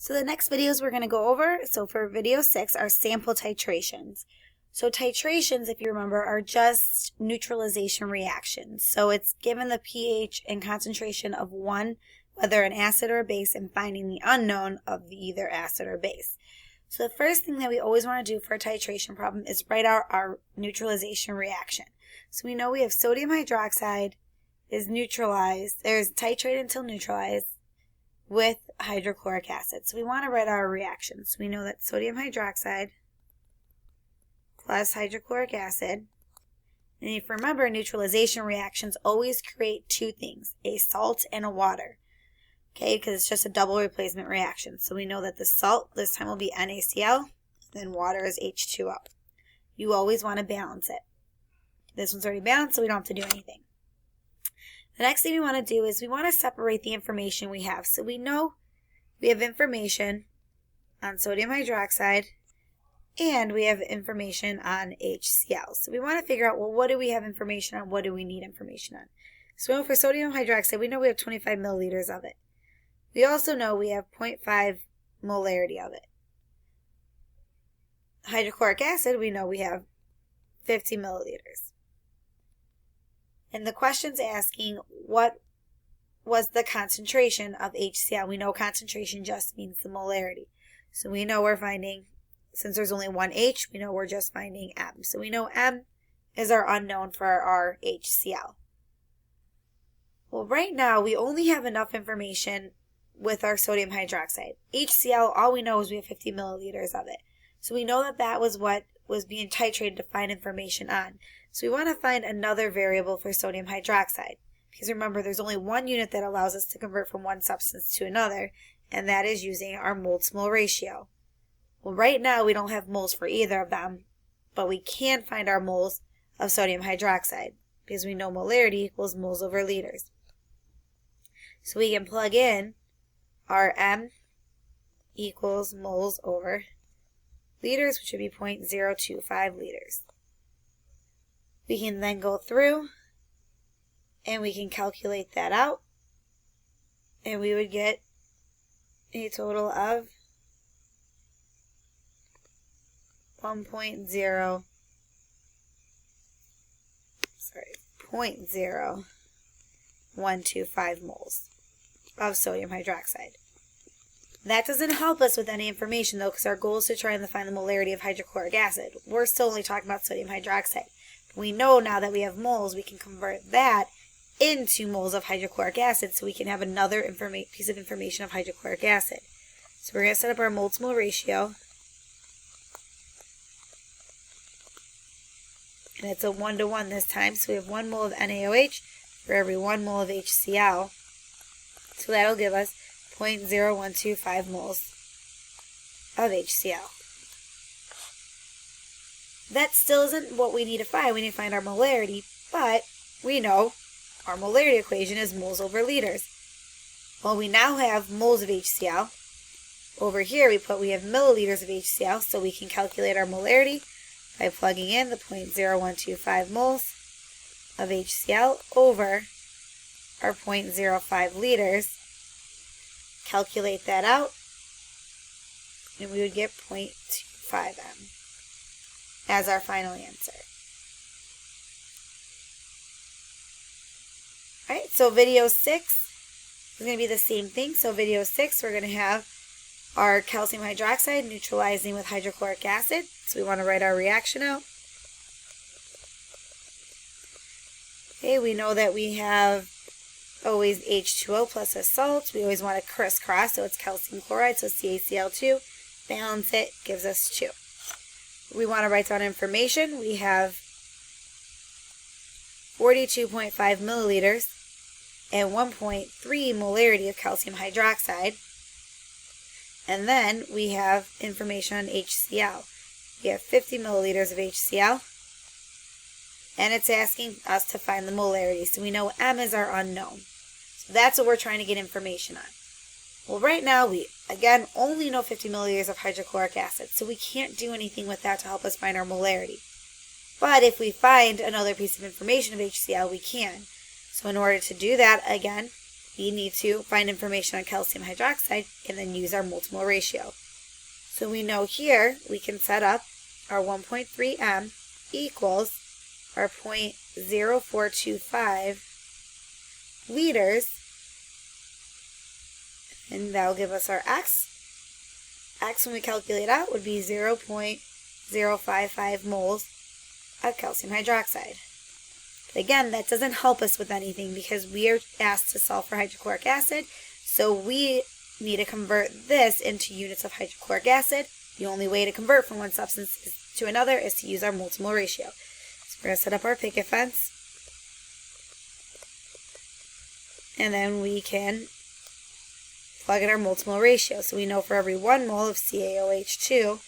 So the next videos we're going to go over, so for video 6, are sample titrations. So titrations, if you remember, are just neutralization reactions. So it's given the pH and concentration of one, whether an acid or a base, and finding the unknown of either acid or base. So the first thing that we always want to do for a titration problem is write out our neutralization reaction. So we know we have sodium hydroxide is neutralized, there's titrated until neutralized with hydrochloric acid. So we want to write our reaction. So we know that sodium hydroxide plus hydrochloric acid. And if you remember, neutralization reactions always create two things, a salt and a water. Okay, because it's just a double replacement reaction. So we know that the salt this time will be NaCl, then water is H2O. You always want to balance it. This one's already balanced, so we don't have to do anything. The next thing we want to do is we want to separate the information we have. So we know we have information on sodium hydroxide and we have information on HCl. So we want to figure out, well, what do we have information on? What do we need information on? So for sodium hydroxide, we know we have 25 milliliters of it. We also know we have 0.5 molarity of it. Hydrochloric acid, we know we have 50 milliliters. And the question's asking, what was the concentration of HCl? We know concentration just means the molarity. So we know we're finding, since there's only one H, we know we're just finding M. So we know M is our unknown for our HCl. Well, right now, we only have enough information with our sodium hydroxide. HCl, all we know is we have 50 milliliters of it. So we know that that was what was being titrated to find information on. So we want to find another variable for sodium hydroxide. Because remember, there's only one unit that allows us to convert from one substance to another, and that is using our moles-to-mole ratio. Well, right now we don't have moles for either of them, but we can find our moles of sodium hydroxide, because we know molarity equals moles over liters. So we can plug in our M equals moles over liters, which would be 0.025 liters. We can then go through and we can calculate that out, and we would get a total of 0.0125 moles of sodium hydroxide. That doesn't help us with any information though, because our goal is to try and find the molarity of hydrochloric acid. We're still only talking about sodium hydroxide. We know now that we have moles, we can convert that into moles of hydrochloric acid so we can have another piece of information of hydrochloric acid. So we're going to set up our mole-to-mole ratio. And it's a 1-to-1 this time, so we have 1 mole of NaOH for every 1 mole of HCl. So that'll give us 0.0125 moles of HCl. That still isn't what we need to find. We need to find our molarity, but we know our molarity equation is moles over liters. Well, we now have moles of HCl. Over here we have milliliters of HCl, so we can calculate our molarity by plugging in the 0.0125 moles of HCl over our 0.05 liters. Calculate that out, and we would get 0.25 M as our final answer. Alright, so video 6 is going to be the same thing. So video 6, we're going to have our calcium hydroxide neutralizing with hydrochloric acid. So we want to write our reaction out. Okay, we know that we have always H2O plus a salt. We always want to crisscross, so it's calcium chloride, so CaCl2. Balance it, gives us 2. We want to write down information. We have 42.5 milliliters and 1.3 molarity of calcium hydroxide. And then we have information on HCl. We have 50 milliliters of HCl. And it's asking us to find the molarity. So we know M is our unknown. So that's what we're trying to get information on. Well, right now we, again, only know 50 milliliters of hydrochloric acid. So we can't do anything with that to help us find our molarity. But if we find another piece of information of HCl, we can. So in order to do that, again, we need to find information on calcium hydroxide and then use our molar ratio. So we know here we can set up our 1.3 m equals our 0.0425 liters, and that will give us our X. X, when we calculate out, would be 0.055 moles of calcium hydroxide. But again, that doesn't help us with anything because we are asked to solve for hydrochloric acid, so we need to convert this into units of hydrochloric acid. The only way to convert from one substance to another is to use our mole-to-mole ratio. So we're going to set up our picket fence, and then we can plug in our mole-to-mole ratio. So we know for every 1 mole of CaOH2,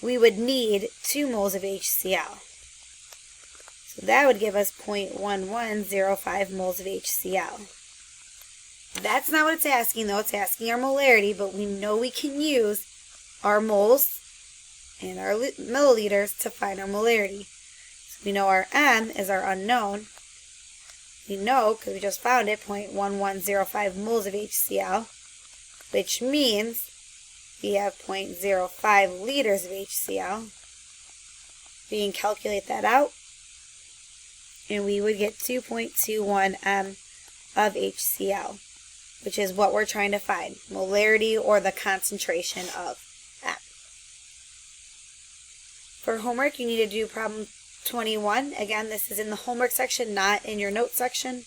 we would need 2 moles of HCl. So that would give us 0.1105 moles of HCl. That's not what it's asking, though. It's asking our molarity, but we know we can use our moles and our milliliters to find our molarity. So we know our M is our unknown. We know, because we just found it, 0.1105 moles of HCl, which means we have 0.05 liters of HCl. We can calculate that out, and we would get 2.21 m of HCl, which is what we're trying to find, molarity or the concentration of M. For homework, you need to do problem 21. Again, this is in the homework section, not in your notes section.